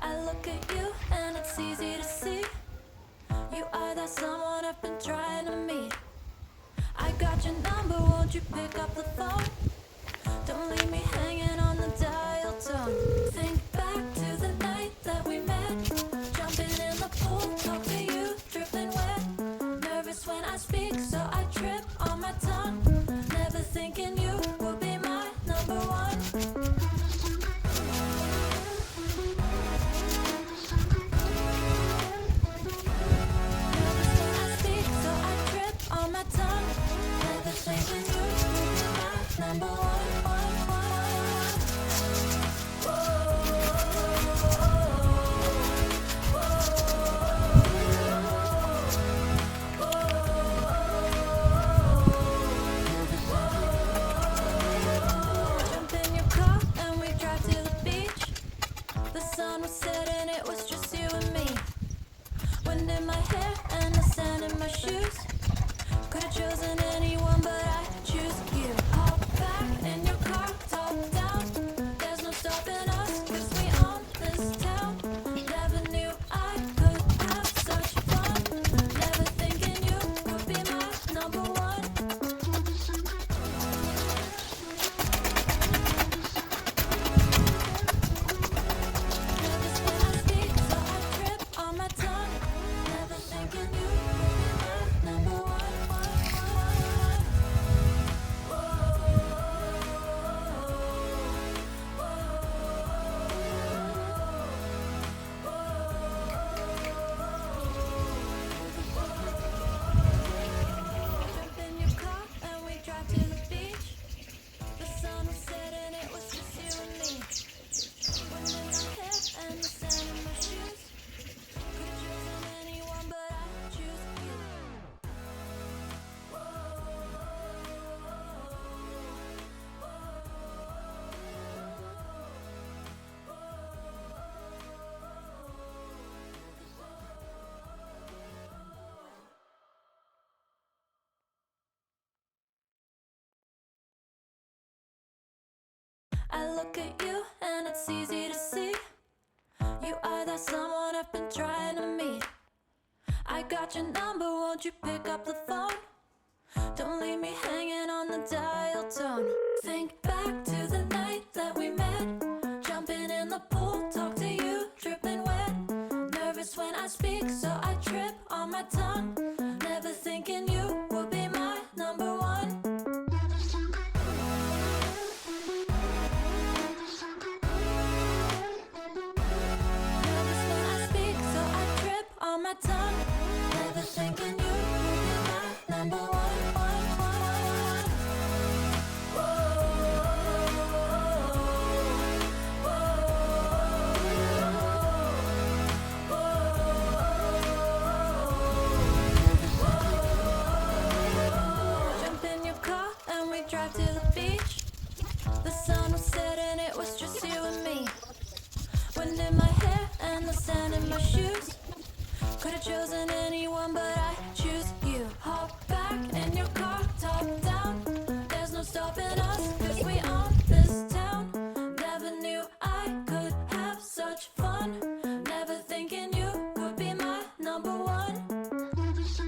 I look at you and it's easy to see. You are that someone I've been trying to meet. I got your number, won't you pick up the phone? Don't leave me hanging on the dial tone. Think back to the night that we met. Jumping in the pool, talk to you, dripping wet. Nervous when I speak, so I trip on my tongue. Never thinking you would be my number one. Number one, jump in your car and we drive to the beach. The sun was setting, it was just you and me. Wind in my hair and the sand in my shoes. Could've chosen anyone, but I choose you. Hop back in your car, top down. There's no stopping us, 'cause we own this town. Never knew I could have such fun. Never thinking you would be my number one. Nervous when I speak, so I trip on my tongue. Never thinking you would be my number one. Jump in your car and we drive to the beach. The sun was setting, it was just you and me. Wind in my hair and the sand in my shoes. Could've chosen anyone, but I choose you. I look at you and it's easy to see. You are that someone I've been trying to meet. I got your number, won't you pick up the phone? Don't leave me hanging on the dial tone. Think back to the night that we met. Jumping in the pool, talk to you, dripping wet. Nervous when I speak, so I trip on my tongue. Never thinking you would be my number one. Nervous when I speak, so I trip on my tongue. Never thinking you would be my number one. Jump in your car and we drive to the beach. The sun was setting, it was just you and me. Wind in my hair and the sand in my shoes. Could've chosen anyone, but I choose you. Hop back in your car, top down. There's no stopping us, 'cause we own this town. Never knew I could have such fun. Never thinking you would be my number one. Nervous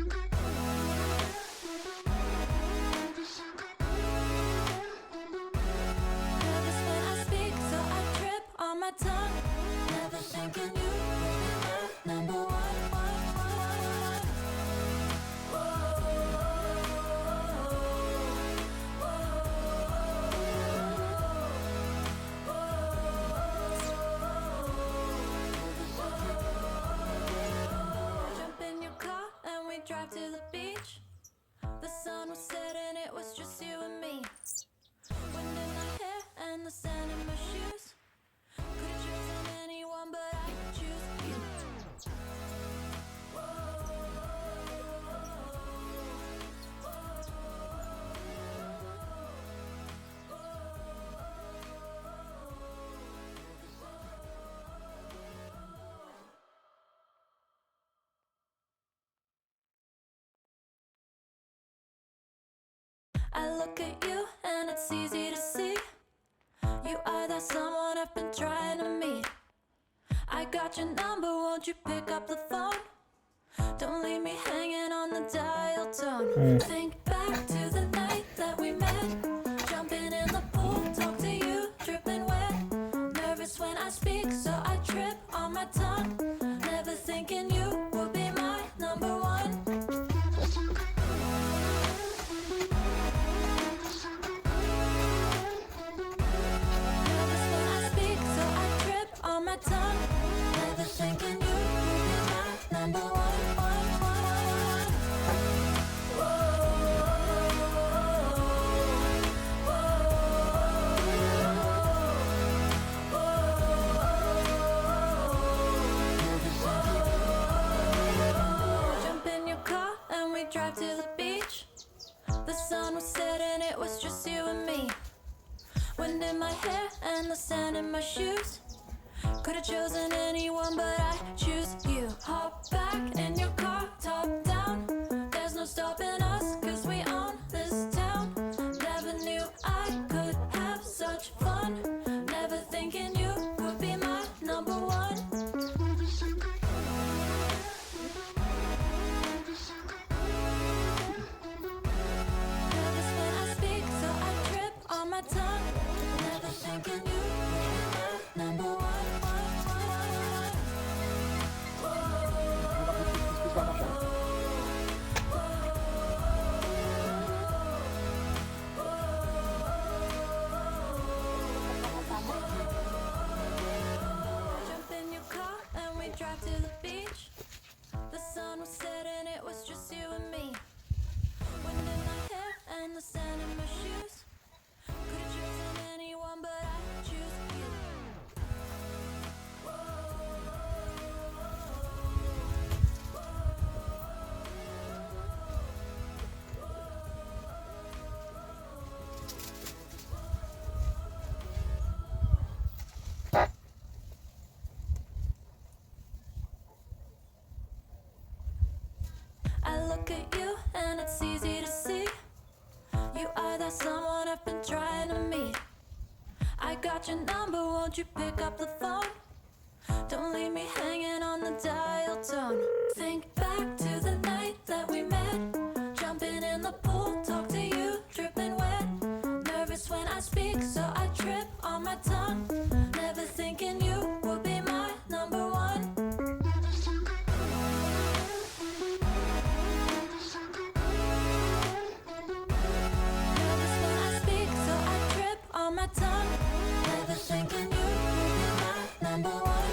when I speak, so I trip on my tongue. Never thinking you would be my number one. Jump in your car and we drive to the beach. The sun was setting, it was just you and me. Wind in my hair and the sand in my shoes. Could've chosen anyone, but I choose you. I look at you and it's easy to see. You are that someone I've been trying to meet. I got your number, won't you pick up the phone? Don't leave me hanging on the dial tone. Think back to the night that we met. Jumping in the pool, talk to you, dripping wet. Nervous when I speak, so I trip on my tongue. Never thinking you would be my number one. Nervous when I speak, so I trip on my tongue. Never thinking you would be my number one. Drive to the beach. The sun was setting, it was just you and me. Wind in my hair and the sand in my shoes. Could've chosen anyone, but I choose you. Hop back in your car, top down. There's no stopping us, cause we own this town. Never knew I could have such fun. Never thinking you would be my number one. My tongue, never thinking you were my number one. Jump in your car and we drive to the beach. The sun was setting, it was just you and me. Wind in my hair and the sand in my shoes. Could've chosen anyone, but I choose you. I look at you and it's easy to see. You are that someone I've been trying to meet. I got your number, won't you pick up the phone? Don't leave me hanging on the dial tone. Think back to the night that we met. Jumping in the pool, talk to you, dripping wet. Nervous when I speak, so I trip on my tongue. Never thinking you would be my number one. On my tongue, never thinking you would be my number one.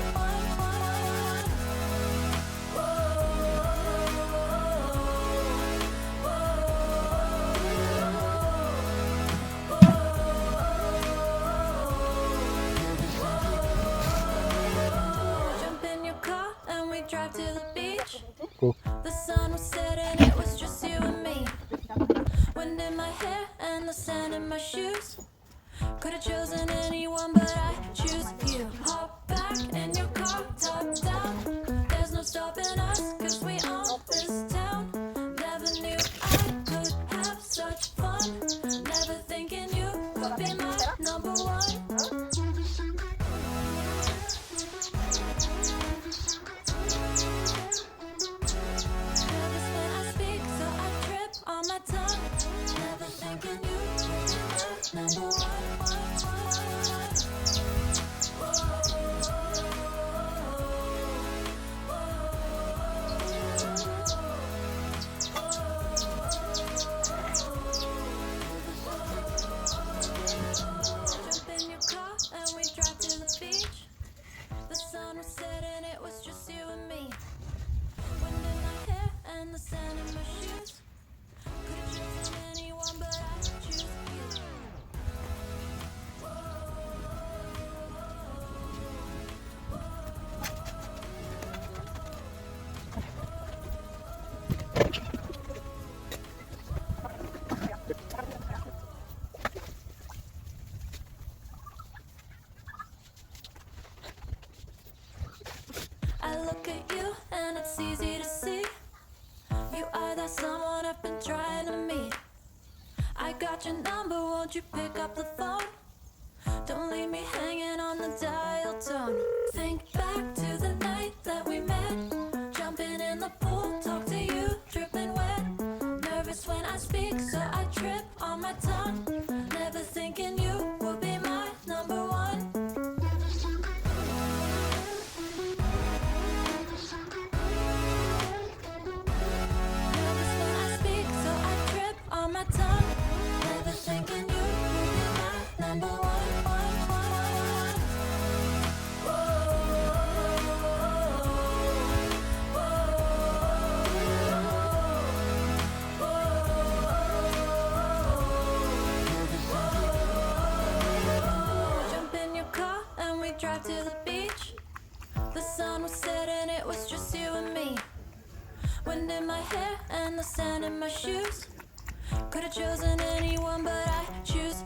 Jump in your car and we drive to the beach. The sun was setting, it was just you and me. Wind in my hair and the sand in my shoes. Could've chosen anyone, but I choose you. Hop back in your car, top down. There's no stopping us, cause we own this town. Never knew I could have such fun. Never thinking you would be my number one. Nervous when I speak, so I trip on my tongue. Never thinking you would be my number one. Jump in your car and we drive to the beach. The sun was setting, it was just you and me. Wind in my hair and the sand in my shoes. Could've chosen anyone, but I choose you. I look at you and it's easy to see. You are that someone I've been trying to meet. I got your number, won't you pick up the phone? Don't leave me hanging on the dial tone. Think back to the beach. The sun was setting, it was just you and me. Wind in my hair and the sand in my shoes. Could've chosen anyone, but I choose